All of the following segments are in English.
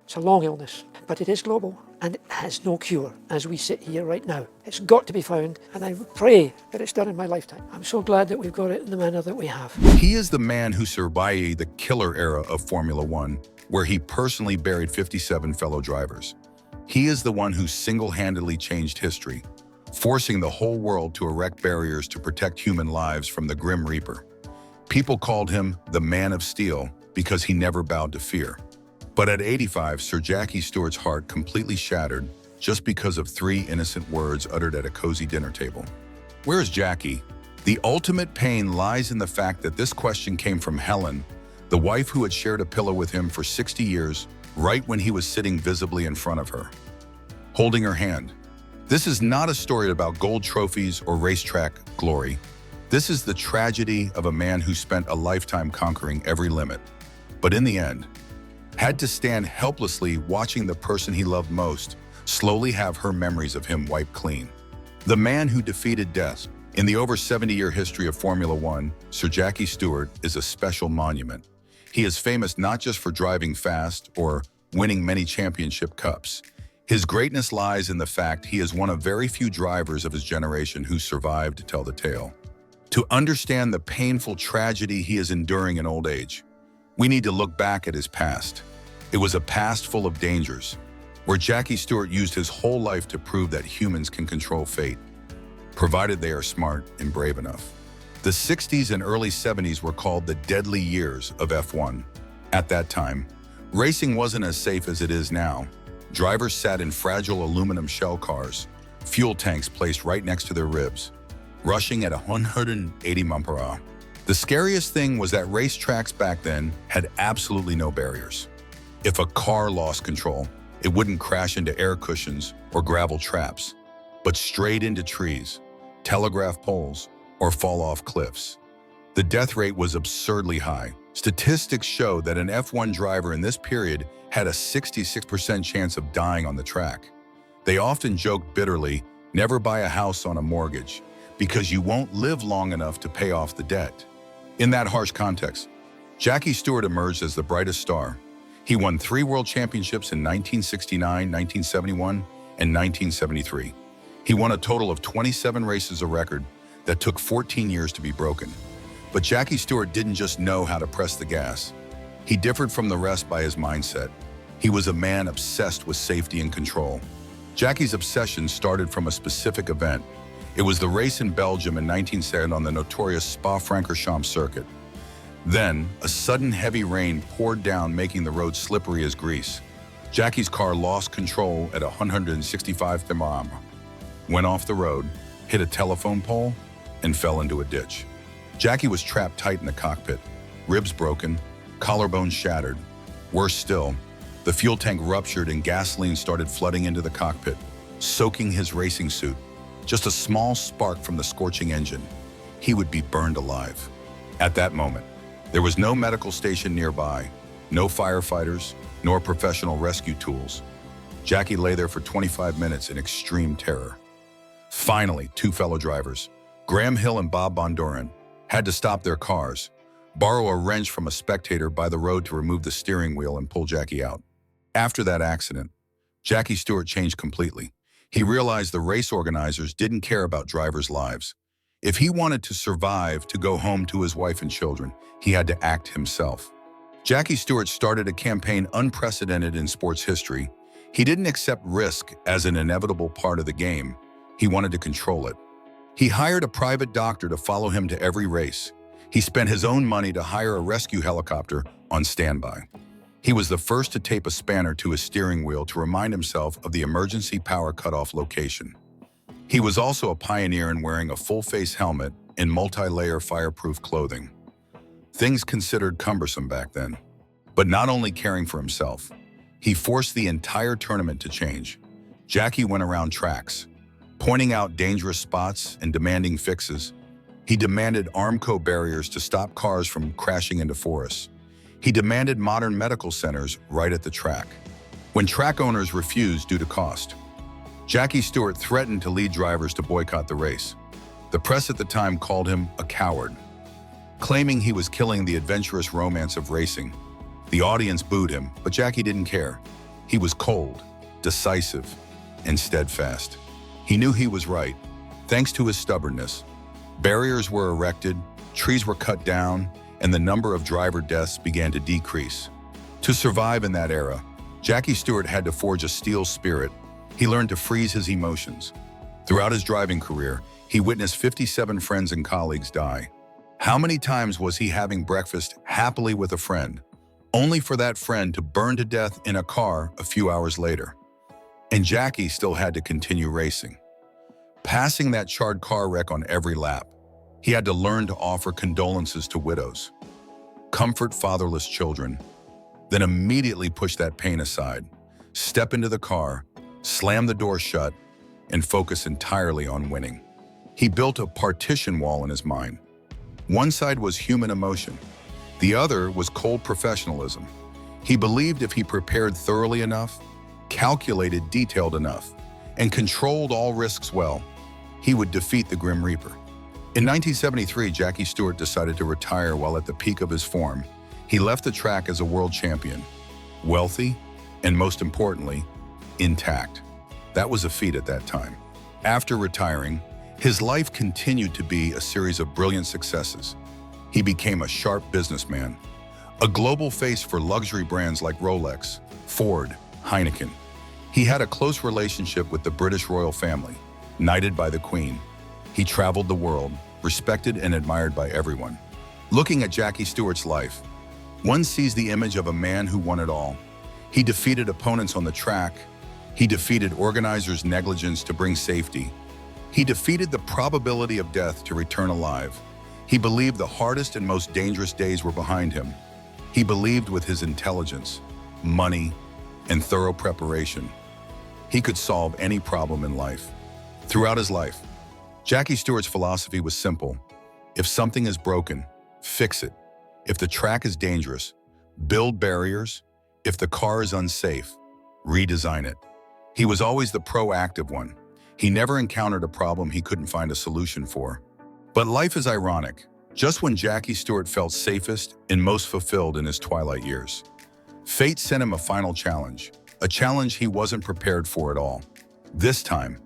It's a long illness, but it is global and it has no cure as we sit here right now. It's got to be found, and I pray that it's done in my lifetime. I'm so glad that we've got it in the manner that we have. He is the man who survived the killer era of Formula One, where he personally buried 57 fellow drivers. He is the one who single-handedly changed history, forcing the whole world to erect barriers to protect human lives from the Grim Reaper. People called him the Man of Steel because he never bowed to fear. But at 85, Sir Jackie Stewart's heart completely shattered just because of 3 innocent words uttered at a cozy dinner table. Where is Jackie? The ultimate pain lies in the fact that this question came from Helen, the wife who had shared a pillow with him for 60 years, right when he was sitting visibly in front of her, holding her hand. This is not a story about gold trophies or racetrack glory. This is the tragedy of a man who spent a lifetime conquering every limit, but in the end, had to stand helplessly watching the person he loved most slowly have her memories of him wiped clean. The man who defeated death. In the over 70-year history of Formula One, Sir Jackie Stewart is a special monument. He is famous not just for driving fast or winning many championship cups. His greatness lies in the fact he is one of very few drivers of his generation who survived to tell the tale. To understand the painful tragedy he is enduring in old age, we need to look back at his past. It was a past full of dangers, where Jackie Stewart used his whole life to prove that humans can control fate, provided they are smart and brave enough. The 60s and early 70s were called the deadly years of F1. At that time, racing wasn't as safe as it is now. Drivers sat in fragile aluminum shell cars, fuel tanks placed right next to their ribs, rushing at 180 mph. The scariest thing was that racetracks back then had absolutely no barriers. If a car lost control, it wouldn't crash into air cushions or gravel traps, but straight into trees, telegraph poles, or fall off cliffs. The death rate was absurdly high. Statistics show that an F1 driver in this period had a 66% chance of dying on the track. They often joked bitterly, never buy a house on a mortgage, because you won't live long enough to pay off the debt. In that harsh context, Jackie Stewart emerged as the brightest star. He won 3 world championships in 1969, 1971, and 1973. He won a total of 27 races, a record that took 14 years to be broken. But Jackie Stewart didn't just know how to press the gas. He differed from the rest by his mindset. He was a man obsessed with safety and control. Jackie's obsession started from a specific event. It was the race in Belgium in 1970 on the notorious Spa-Francorchamps circuit. Then, a sudden heavy rain poured down, making the road slippery as grease. Jackie's car lost control at 165 mph, went off the road, hit a telephone pole, and fell into a ditch. Jackie was trapped tight in the cockpit, ribs broken, collarbone shattered. Worse still, the fuel tank ruptured and gasoline started flooding into the cockpit, soaking his racing suit. Just a small spark from the scorching engine. He would be burned alive. At that moment, there was no medical station nearby, no firefighters, nor professional rescue tools. Jackie lay there for 25 minutes in extreme terror. Finally, 2 fellow drivers, Graham Hill and Bob Bonduran, had to stop their cars, borrow a wrench from a spectator by the road to remove the steering wheel and pull Jackie out. After that accident, Jackie Stewart changed completely. He realized the race organizers didn't care about drivers' lives. If he wanted to survive, to go home to his wife and children, he had to act himself. Jackie Stewart started a campaign unprecedented in sports history. He didn't accept risk as an inevitable part of the game. He wanted to control it. He hired a private doctor to follow him to every race. He spent his own money to hire a rescue helicopter on standby. He was the first to tape a spanner to his steering wheel to remind himself of the emergency power cutoff location. He was also a pioneer in wearing a full-face helmet and multi-layer fireproof clothing. Things considered cumbersome back then. But not only caring for himself, he forced the entire tournament to change. Jackie went around tracks, pointing out dangerous spots and demanding fixes. He demanded Armco barriers to stop cars from crashing into forests. He demanded modern medical centers right at the track. When track owners refused due to cost, Jackie Stewart threatened to lead drivers to boycott the race. The press at the time called him a coward, claiming he was killing the adventurous romance of racing. The audience booed him, but Jackie didn't care. He was cold, decisive, and steadfast. He knew he was right. Thanks to his stubbornness, barriers were erected, trees were cut down, and the number of driver deaths began to decrease. To survive in that era, Jackie Stewart had to forge a steel spirit. He learned to freeze his emotions. Throughout his driving career, he witnessed 57 friends and colleagues die. How many times was he having breakfast happily with a friend, only for that friend to burn to death in a car a few hours later? And Jackie still had to continue racing. Passing that charred car wreck on every lap, he had to learn to offer condolences to widows, comfort fatherless children, then immediately push that pain aside, step into the car, slam the door shut, and focus entirely on winning. He built a partition wall in his mind. One side was human emotion. The other was cold professionalism. He believed if he prepared thoroughly enough, calculated detailed enough, and controlled all risks well, he would defeat the Grim Reaper. In 1973, Jackie Stewart decided to retire while at the peak of his form. He left the track as a world champion, wealthy, and most importantly, intact. That was a feat at that time. After retiring, his life continued to be a series of brilliant successes. He became a sharp businessman, a global face for luxury brands like Rolex, Ford, Heineken. He had a close relationship with the British royal family, knighted by the Queen. He traveled the world, respected and admired by everyone. Looking at Jackie Stewart's life, one sees the image of a man who won it all. He defeated opponents on the track. He defeated organizers' negligence to bring safety. He defeated the probability of death to return alive. He believed the hardest and most dangerous days were behind him. He believed with his intelligence, money, and thorough preparation, he could solve any problem in life. Throughout his life, Jackie Stewart's philosophy was simple. If something is broken, fix it. If the track is dangerous, build barriers. If the car is unsafe, redesign it. He was always the proactive one. He never encountered a problem he couldn't find a solution for. But life is ironic. Just when Jackie Stewart felt safest and most fulfilled in his twilight years, fate sent him a final challenge, a challenge he wasn't prepared for at all. This time,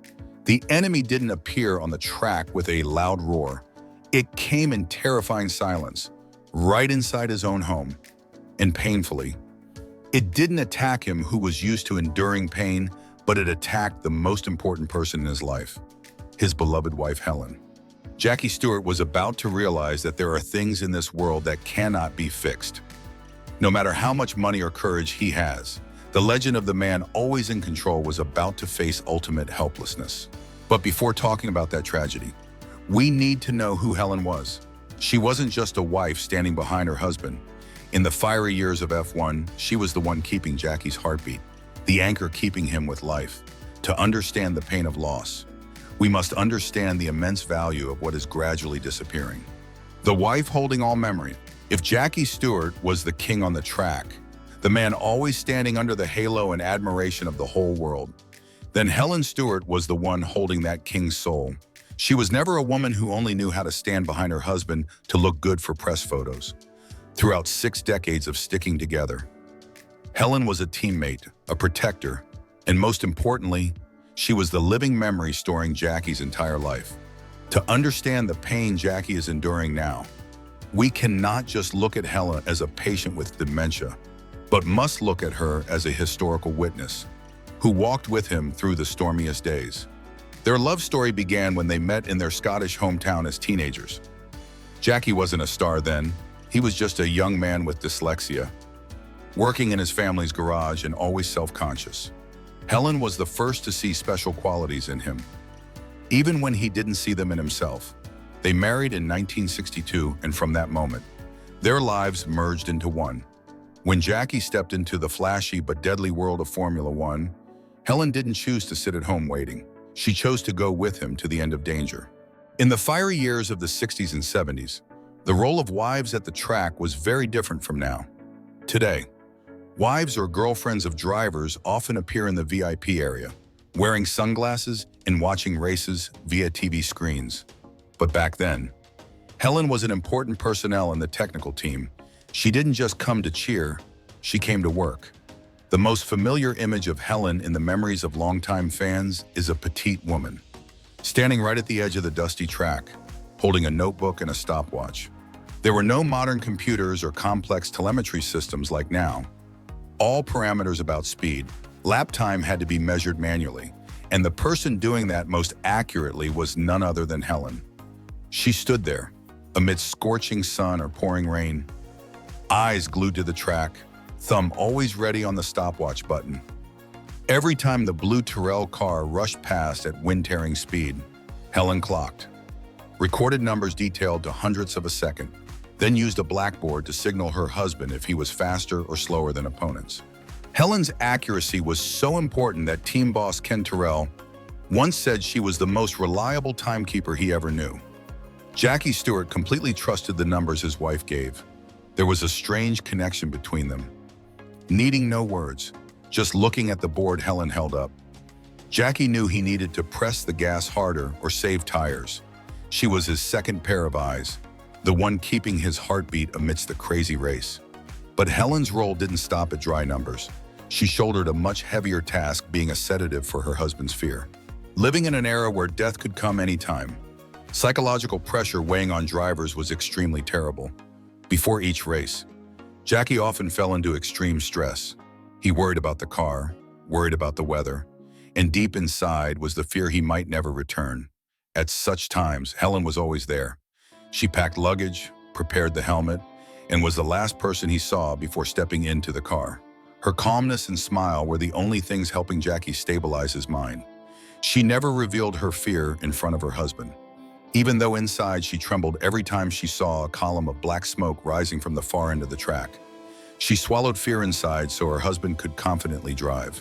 the enemy didn't appear on the track with a loud roar. It came in terrifying silence, right inside his own home, and painfully. It didn't attack him who was used to enduring pain, but it attacked the most important person in his life, his beloved wife, Helen. Jackie Stewart was about to realize that there are things in this world that cannot be fixed. No matter how much money or courage he has, the legend of the man always in control was about to face ultimate helplessness. But before talking about that tragedy, we need to know who Helen was. She wasn't just a wife standing behind her husband. In the fiery years of F1, she was the one keeping Jackie's heartbeat, the anchor keeping him with life. To understand the pain of loss, we must understand the immense value of what is gradually disappearing. The wife holding all memory. If Jackie Stewart was the king on the track, the man always standing under the halo and admiration of the whole world, then Helen Stewart was the one holding that king's soul. She was never a woman who only knew how to stand behind her husband to look good for press photos. Throughout 6 decades of sticking together, Helen was a teammate, a protector, and most importantly, she was the living memory storing Jackie's entire life. To understand the pain Jackie is enduring now, we cannot just look at Helen as a patient with dementia, but must look at her as a historical witness who walked with him through the stormiest days. Their love story began when they met in their Scottish hometown as teenagers. Jackie wasn't a star then. He was just a young man with dyslexia, working in his family's garage and always self-conscious. Helen was the first to see special qualities in him, even when he didn't see them in himself. They married in 1962, and from that moment, their lives merged into one. When Jackie stepped into the flashy but deadly world of Formula One, Helen didn't choose to sit at home waiting. She chose to go with him to the end of danger. In the fiery years of the 60s and 70s, the role of wives at the track was very different from now. Today, wives or girlfriends of drivers often appear in the VIP area, wearing sunglasses and watching races via TV screens. But back then, Helen was an important personnel in the technical team. She didn't just come to cheer, she came to work. The most familiar image of Helen in the memories of longtime fans is a petite woman, standing right at the edge of the dusty track, holding a notebook and a stopwatch. There were no modern computers or complex telemetry systems like now. All parameters about speed, lap time had to be measured manually, and the person doing that most accurately was none other than Helen. She stood there, amidst scorching sun or pouring rain, eyes glued to the track, thumb always ready on the stopwatch button. Every time the blue Tyrrell car rushed past at wind-tearing speed, Helen clocked, recorded numbers detailed to hundredths of a second, then used a blackboard to signal her husband if he was faster or slower than opponents. Helen's accuracy was so important that team boss Ken Tyrrell once said she was the most reliable timekeeper he ever knew. Jackie Stewart completely trusted the numbers his wife gave. There was a strange connection between them. Needing no words, just looking at the board Helen held up, Jackie knew he needed to press the gas harder or save tires. She was his second pair of eyes, the one keeping his heartbeat amidst the crazy race. But Helen's role didn't stop at dry numbers. She shouldered a much heavier task, being a sedative for her husband's fear. Living in an era where death could come anytime, psychological pressure weighing on drivers was extremely terrible. Before each race, Jackie often fell into extreme stress. He worried about the car, worried about the weather, and deep inside was the fear he might never return. At such times, Helen was always there. She packed luggage, prepared the helmet, and was the last person he saw before stepping into the car. Her calmness and smile were the only things helping Jackie stabilize his mind. She never revealed her fear in front of her husband, even though inside she trembled every time she saw a column of black smoke rising from the far end of the track. She swallowed fear inside so her husband could confidently drive.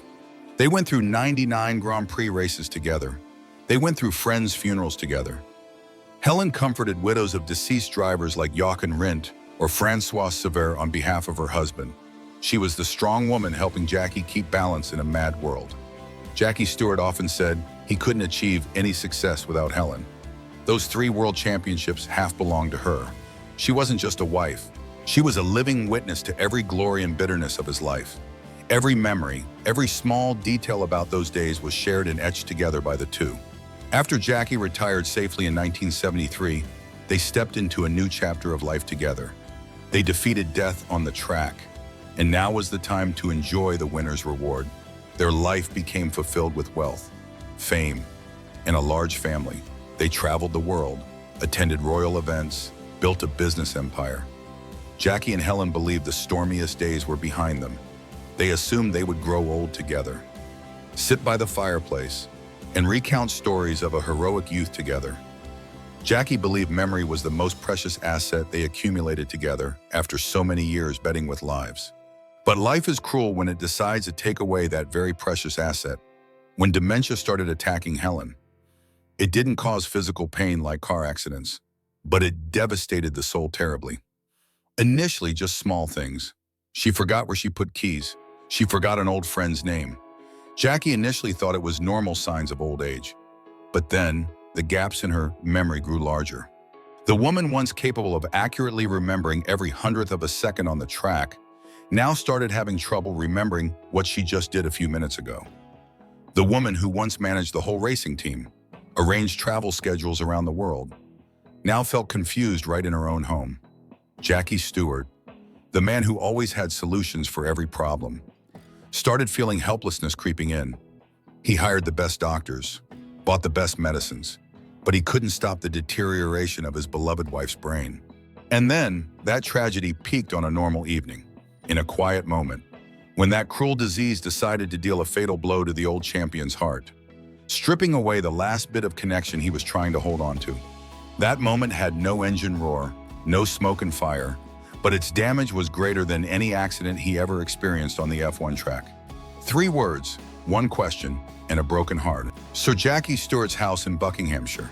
They went through 99 Grand Prix races together. They went through friends' funerals together. Helen comforted widows of deceased drivers like Jochen Rindt or Francois Sever on behalf of her husband. She was the strong woman helping Jackie keep balance in a mad world. Jackie Stewart often said he couldn't achieve any success without Helen. Those 3 world championships half belonged to her. She wasn't just a wife. She was a living witness to every glory and bitterness of his life. Every memory, every small detail about those days was shared and etched together by the two. After Jackie retired safely in 1973, they stepped into a new chapter of life together. They defeated death on the track, and now was the time to enjoy the winner's reward. Their life became fulfilled with wealth, fame, and a large family. They traveled the world, attended royal events, built a business empire. Jackie and Helen believed the stormiest days were behind them. They assumed they would grow old together, sit by the fireplace, and recount stories of a heroic youth together. Jackie believed memory was the most precious asset they accumulated together after so many years betting with lives. But life is cruel when it decides to take away that very precious asset. When dementia started attacking Helen, it didn't cause physical pain like car accidents, but it devastated the soul terribly. Initially, just small things. She forgot where she put keys. She forgot an old friend's name. Jackie initially thought it was normal signs of old age, but then the gaps in her memory grew larger. The woman once capable of accurately remembering every hundredth of a second on the track now started having trouble remembering what she just did a few minutes ago. The woman who once managed the whole racing team, arranged travel schedules around the world, now felt confused right in her own home. Jackie Stewart, the man who always had solutions for every problem, started feeling helplessness creeping in. He hired the best doctors, bought the best medicines, but he couldn't stop the deterioration of his beloved wife's brain. And then, that tragedy peaked on a normal evening, in a quiet moment, when that cruel disease decided to deal a fatal blow to the old champion's heart, stripping away the last bit of connection he was trying to hold on to. That moment had no engine roar, no smoke and fire, but its damage was greater than any accident he ever experienced on the F1 track. 3 words, 1 question, and a broken heart. Sir Jackie Stewart's house in Buckinghamshire.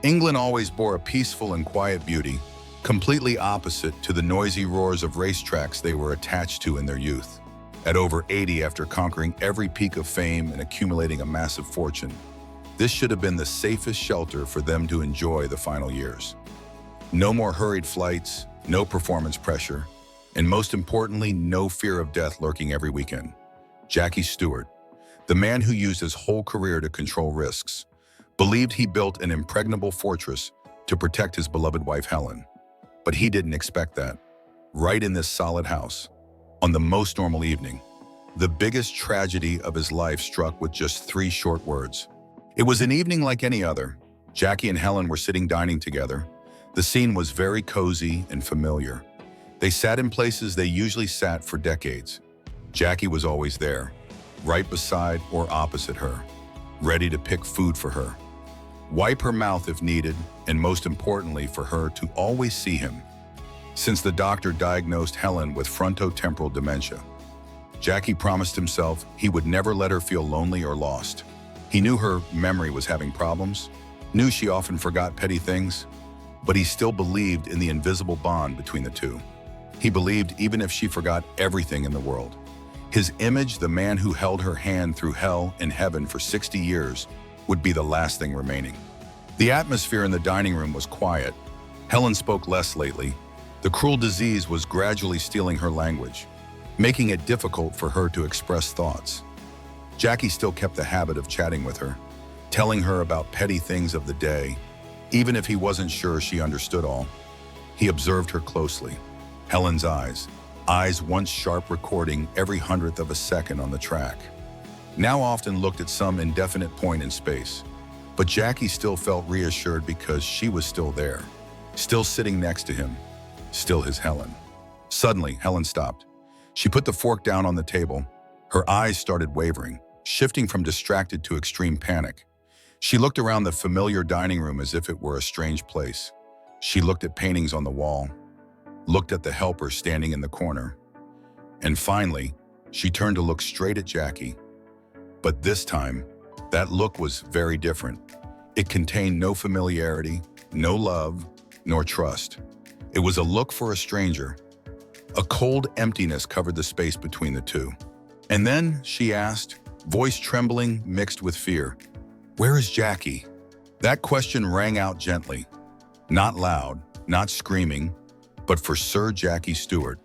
England always bore a peaceful and quiet beauty, completely opposite to the noisy roars of racetracks they were attached to in their youth. At over 80, after conquering every peak of fame and accumulating a massive fortune, this should have been the safest shelter for them to enjoy the final years. No more hurried flights, no performance pressure, and most importantly, no fear of death lurking every weekend. Jackie Stewart, the man who used his whole career to control risks, believed he built an impregnable fortress to protect his beloved wife Helen. But he didn't expect that. Right in this solid house, on the most normal evening, the biggest tragedy of his life struck with just 3 short words. It was an evening like any other. Jackie and Helen were sitting dining together. The scene was very cozy and familiar. They sat in places they usually sat for decades. Jackie was always there, right beside or opposite her, ready to pick food for her, wipe her mouth if needed, and most importantly for her to always see him. Since the doctor diagnosed Helen with frontotemporal dementia, Jackie promised himself he would never let her feel lonely or lost. He knew her memory was having problems, knew she often forgot petty things, but he still believed in the invisible bond between the two. He believed even if she forgot everything in the world, his image, the man who held her hand through hell and heaven for 60 years, would be the last thing remaining. The atmosphere in the dining room was quiet. Helen spoke less lately. The cruel disease was gradually stealing her language, making it difficult for her to express thoughts. Jackie still kept the habit of chatting with her, telling her about petty things of the day, even if he wasn't sure she understood all. He observed her closely. Helen's eyes once sharp, recording every 100th of a second on the track, now often looked at some indefinite point in space. But Jackie still felt reassured because she was still there, still sitting next to him, still his Helen. Suddenly, Helen stopped. She put the fork down on the table. Her eyes started wavering, shifting from distracted to extreme panic. She looked around the familiar dining room as if it were a strange place. She looked at paintings on the wall, looked at the helper standing in the corner, and finally, she turned to look straight at Jackie. But this time, that look was very different. It contained no familiarity, no love, nor trust. It was a look for a stranger. A cold emptiness covered the space between the two. And then she asked, voice trembling, mixed with fear, "Where is Jackie?" That question rang out gently, not loud, not screaming, but for Sir Jackie Stewart.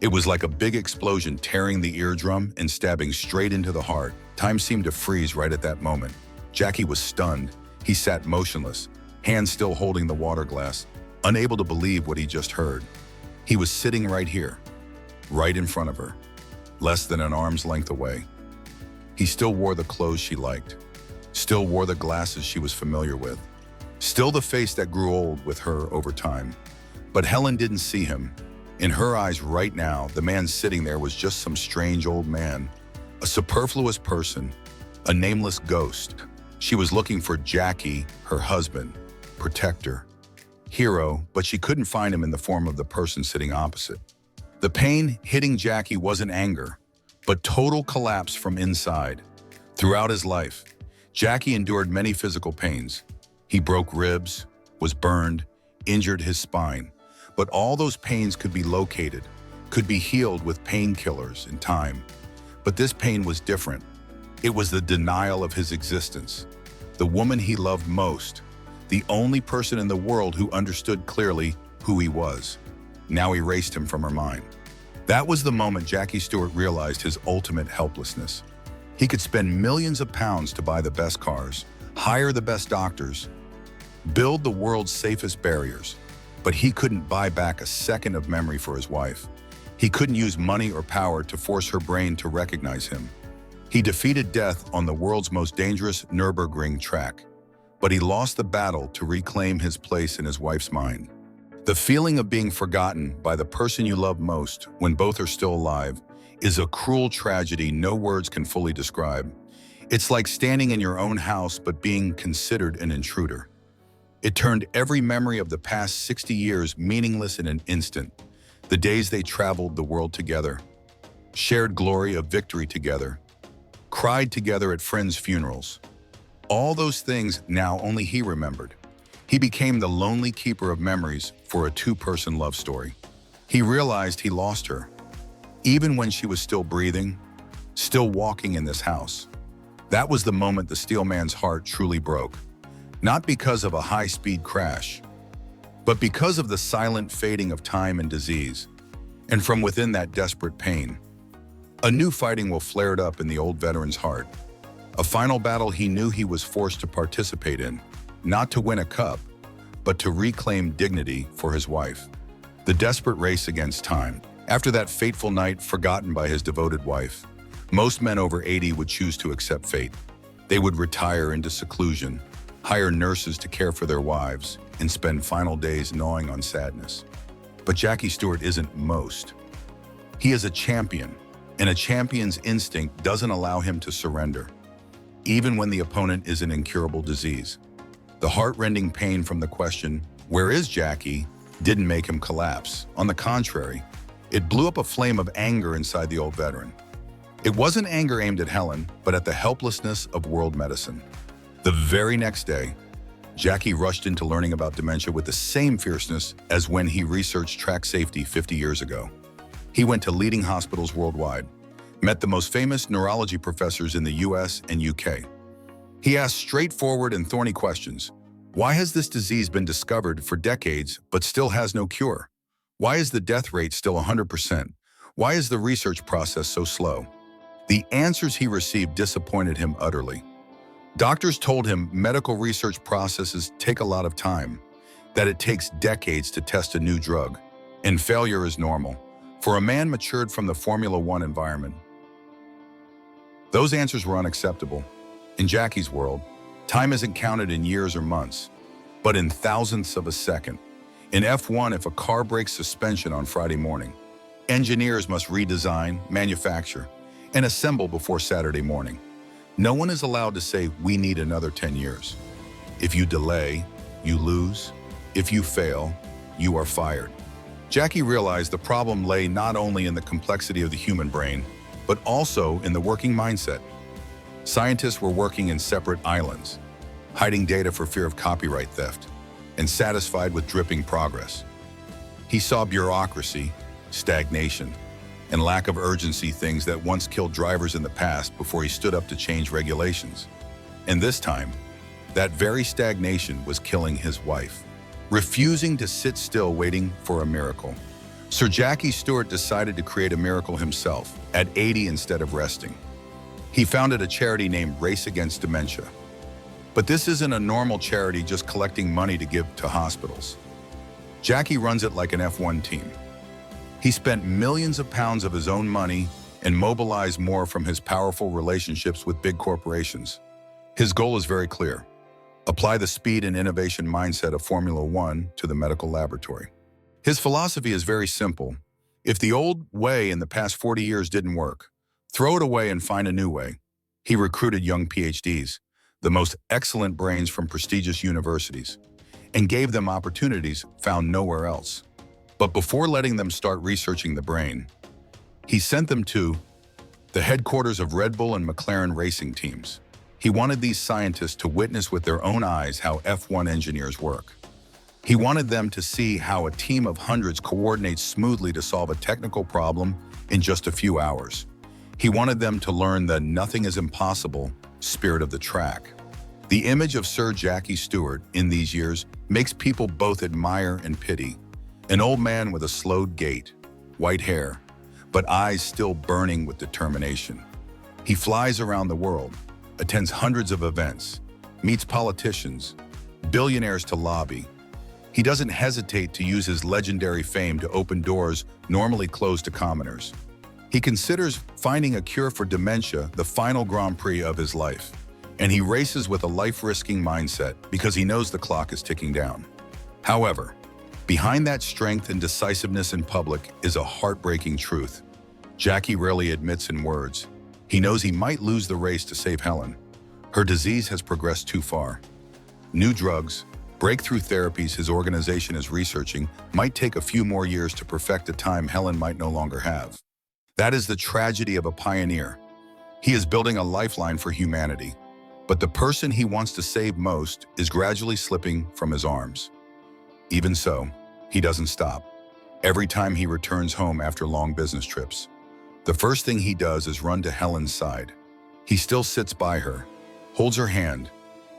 It was like a big explosion tearing the eardrum and stabbing straight into the heart. Time seemed to freeze right at that moment. Jackie was stunned. He sat motionless, hands still holding the water glass, unable to believe what he just heard. He was sitting right here, right in front of her, less than an arm's length away. He still wore the clothes she liked, still wore the glasses she was familiar with, still the face that grew old with her over time. But Helen didn't see him. In her eyes right now, the man sitting there was just some strange old man, a superfluous person, a nameless ghost. She was looking for Jackie, her husband, protector, hero, but she couldn't find him in the form of the person sitting opposite. The pain hitting Jackie wasn't anger, but total collapse from inside. Throughout his life, Jackie endured many physical pains. He broke ribs, was burned, injured his spine. But all those pains could be located, could be healed with painkillers in time. But this pain was different. It was the denial of his existence. The woman he loved most, the only person in the world who understood clearly who he was, now erased him from her mind. That was the moment Jackie Stewart realized his ultimate helplessness. He could spend millions of pounds to buy the best cars, hire the best doctors, build the world's safest barriers, but he couldn't buy back a second of memory for his wife. He couldn't use money or power to force her brain to recognize him. He defeated death on the world's most dangerous Nürburgring track, but he lost the battle to reclaim his place in his wife's mind. The feeling of being forgotten by the person you love most when both are still alive is a cruel tragedy no words can fully describe. It's like standing in your own house but being considered an intruder. It turned every memory of the past 60 years meaningless in an instant. The days they traveled the world together, shared glory of victory together, cried together at friends' funerals. All those things now only he remembered. He became the lonely keeper of memories for a two-person love story. He realized he lost her, even when she was still breathing, still walking in this house. That was the moment the steel man's heart truly broke. Not because of a high-speed crash, but because of the silent fading of time and disease, and from within that desperate pain, A new fighting will flare up in the old veteran's heart. A final battle he knew he was forced to participate in, not to win a cup, but to reclaim dignity for his wife. The desperate race against time. After that fateful night forgotten by his devoted wife, most men over 80 would choose to accept fate. They would retire into seclusion, hire nurses to care for their wives, and spend final days gnawing on sadness. But Jackie Stewart isn't most. He is a champion, and a champion's instinct doesn't allow him to surrender, even when the opponent is an incurable disease. The heart-rending pain from the question, "Where is Jackie?" didn't make him collapse. On the contrary, it blew up a flame of anger inside the old veteran. It wasn't anger aimed at Helen, but at the helplessness of world medicine. The very next day, Jackie rushed into learning about dementia with the same fierceness as when he researched track safety 50 years ago. He went to leading hospitals worldwide, met the most famous neurology professors in the US and UK. He asked straightforward and thorny questions. Why has this disease been discovered for decades but still has no cure? Why is the death rate still 100%? Why is the research process so slow? The answers he received disappointed him utterly. Doctors told him medical research processes take a lot of time, that it takes decades to test a new drug, and failure is normal. For a man matured from the Formula One environment, those answers were unacceptable. In Jackie's world, time isn't counted in years or months, but in thousandths of a second. In F1, if a car breaks suspension on Friday morning, engineers must redesign, manufacture, and assemble before Saturday morning. No one is allowed to say, "We need another 10 years." If you delay, you lose. If you fail, you are fired. Jackie realized the problem lay not only in the complexity of the human brain, but also in the working mindset. Scientists were working in separate islands, hiding data for fear of copyright theft, and satisfied with dripping progress. He saw bureaucracy, stagnation, and lack of urgency, things that once killed drivers in the past before he stood up to change regulations. And this time, that very stagnation was killing his wife, refusing to sit still waiting for a miracle. Sir Jackie Stewart decided to create a miracle himself, at 80 instead of resting. He founded a charity named Race Against Dementia. But this isn't a normal charity just collecting money to give to hospitals. Jackie runs it like an F1 team. He spent millions of pounds of his own money and mobilized more from his powerful relationships with big corporations. His goal is very clear: apply the speed and innovation mindset of Formula One to the medical laboratory. His philosophy is very simple. If the old way in the past 40 years didn't work, throw it away and find a new way. He recruited young PhDs, the most excellent brains from prestigious universities, and gave them opportunities found nowhere else. But before letting them start researching the brain, he sent them to the headquarters of Red Bull and McLaren racing teams. He wanted these scientists to witness with their own eyes how F1 engineers work. He wanted them to see how a team of hundreds coordinates smoothly to solve a technical problem in just a few hours. He wanted them to learn the "nothing is impossible" spirit of the track. The image of Sir Jackie Stewart in these years makes people both admire and pity. An old man with a slowed gait, white hair, but eyes still burning with determination. He flies around the world, attends hundreds of events, meets politicians, billionaires to lobby. He doesn't hesitate to use his legendary fame to open doors normally closed to commoners. He considers finding a cure for dementia the final Grand Prix of his life, and he races with a life-risking mindset because he knows the clock is ticking down. However, behind that strength and decisiveness in public is a heartbreaking truth. Jackie rarely admits in words. He knows he might lose the race to save Helen. Her disease has progressed too far. New drugs, breakthrough therapies his organization is researching might take a few more years to perfect a time Helen might no longer have. That is the tragedy of a pioneer. He is building a lifeline for humanity, but the person he wants to save most is gradually slipping from his arms. Even so, he doesn't stop. Every time he returns home after long business trips, the first thing he does is run to Helen's side. He still sits by her, holds her hand,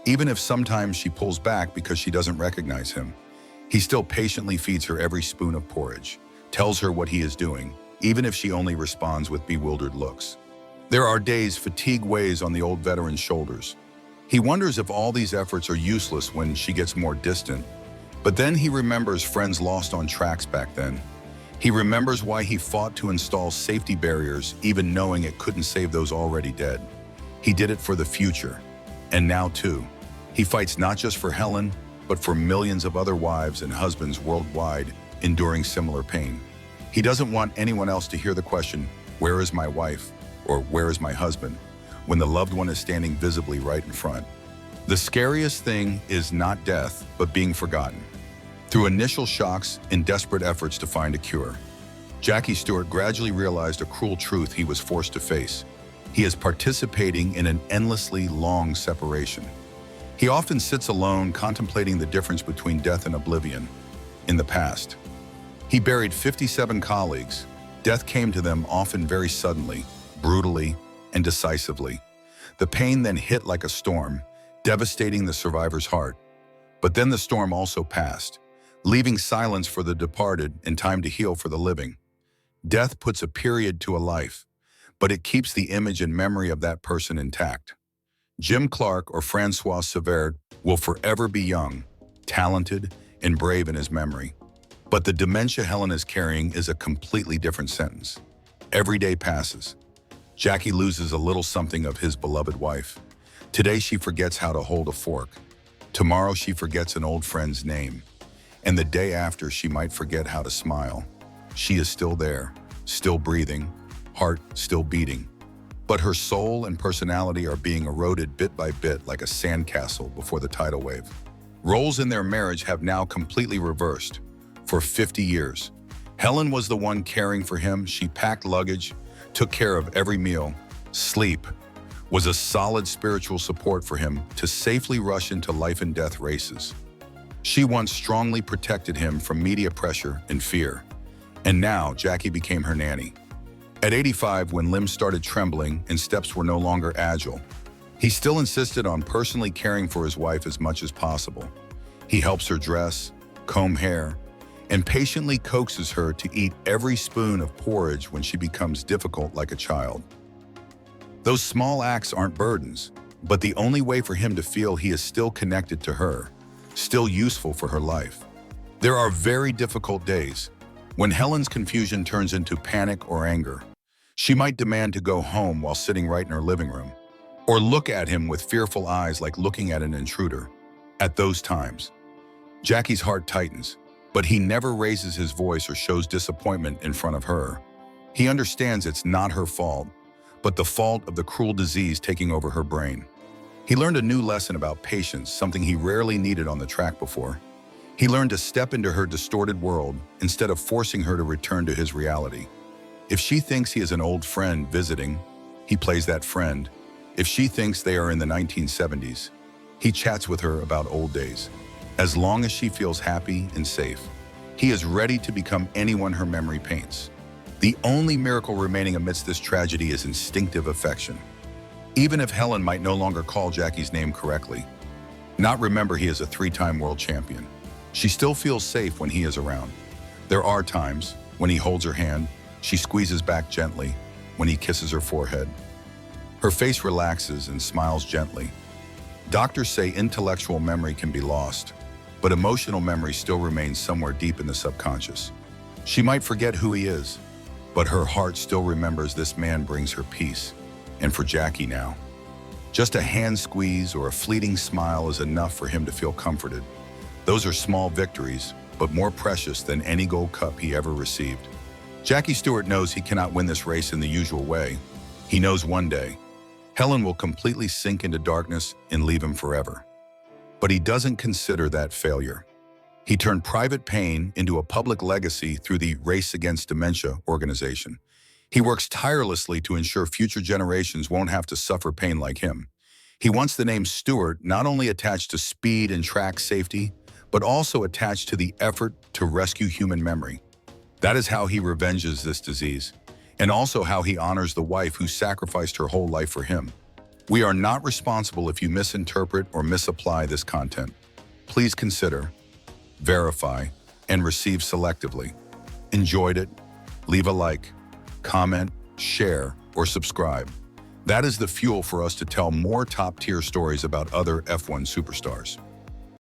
even if sometimes she pulls back because she doesn't recognize him. He still patiently feeds her every spoon of porridge, tells her what he is doing, even if she only responds with bewildered looks. There are days fatigue weighs on the old veteran's shoulders. He wonders if all these efforts are useless when she gets more distant. But then he remembers friends lost on tracks back then. He remembers why he fought to install safety barriers, even knowing it couldn't save those already dead. He did it for the future. And now, too, he fights not just for Helen, but for millions of other wives and husbands worldwide enduring similar pain. He doesn't want anyone else to hear the question, "Where is my wife?" or "Where is my husband?" when the loved one is standing visibly right in front. The scariest thing is not death, but being forgotten. Through initial shocks and desperate efforts to find a cure, Jackie Stewart gradually realized a cruel truth he was forced to face. He is participating in an endlessly long separation. He often sits alone contemplating the difference between death and oblivion. In the past, he buried 57 colleagues. Death came to them often very suddenly, brutally, and decisively. The pain then hit like a storm, devastating the survivor's heart. But then the storm also passed, leaving silence for the departed and time to heal for the living. Death puts a period to a life, but it keeps the image and memory of that person intact. Jim Clark or Francois Savard will forever be young, talented, and brave in his memory. But the dementia Helen is carrying is a completely different sentence. Every day passes. Jackie loses a little something of his beloved wife. Today she forgets how to hold a fork. Tomorrow she forgets an old friend's name. And the day after she might forget how to smile. She is still there, still breathing, heart still beating. But her soul and personality are being eroded bit by bit like a sandcastle before the tidal wave. Roles in their marriage have now completely reversed. For 50 years, Helen was the one caring for him. She packed luggage, took care of every meal. Sleep was a solid spiritual support for him to safely rush into life and death races. She once strongly protected him from media pressure and fear. And now Jackie became her nanny. At 85, when limbs started trembling and steps were no longer agile, he still insisted on personally caring for his wife as much as possible. He helps her dress, comb hair, and patiently coaxes her to eat every spoon of porridge when she becomes difficult like a child. Those small acts aren't burdens, but the only way for him to feel he is still connected to her, still useful for her life. There are very difficult days when Helen's confusion turns into panic or anger. She might demand to go home while sitting right in her living room, or look at him with fearful eyes like looking at an intruder. At those times, Jackie's heart tightens, but he never raises his voice or shows disappointment in front of her. He understands it's not her fault, but the fault of the cruel disease taking over her brain. He learned a new lesson about patience, something he rarely needed on the track before. He learned to step into her distorted world instead of forcing her to return to his reality. If she thinks he is an old friend visiting, he plays that friend. If she thinks they are in the 1970s, he chats with her about old days. As long as she feels happy and safe, he is ready to become anyone her memory paints. The only miracle remaining amidst this tragedy is instinctive affection. Even if Helen might no longer call Jackie's name correctly, not remember he is a 3-time world champion, she still feels safe when he is around. There are times when he holds her hand, she squeezes back gently when he kisses her forehead. Her face relaxes and smiles gently. Doctors say intellectual memory can be lost, but emotional memory still remains somewhere deep in the subconscious. She might forget who he is, but her heart still remembers this man brings her peace. And for Jackie now, just a hand squeeze or a fleeting smile is enough for him to feel comforted. Those are small victories, but more precious than any gold cup he ever received. Jackie Stewart knows he cannot win this race in the usual way. He knows one day, Helen will completely sink into darkness and leave him forever. But he doesn't consider that failure. He turned private pain into a public legacy through the Race Against Dementia organization. He works tirelessly to ensure future generations won't have to suffer pain like him. He wants the name Stewart not only attached to speed and track safety, but also attached to the effort to rescue human memory. That is how he revenges this disease, and also how he honors the wife who sacrificed her whole life for him. We are not responsible if you misinterpret or misapply this content. Please consider, verify, and receive selectively. Enjoyed it? Leave a like. comment, share, or subscribe. That is the fuel for us to tell more top-tier stories about other F1 superstars.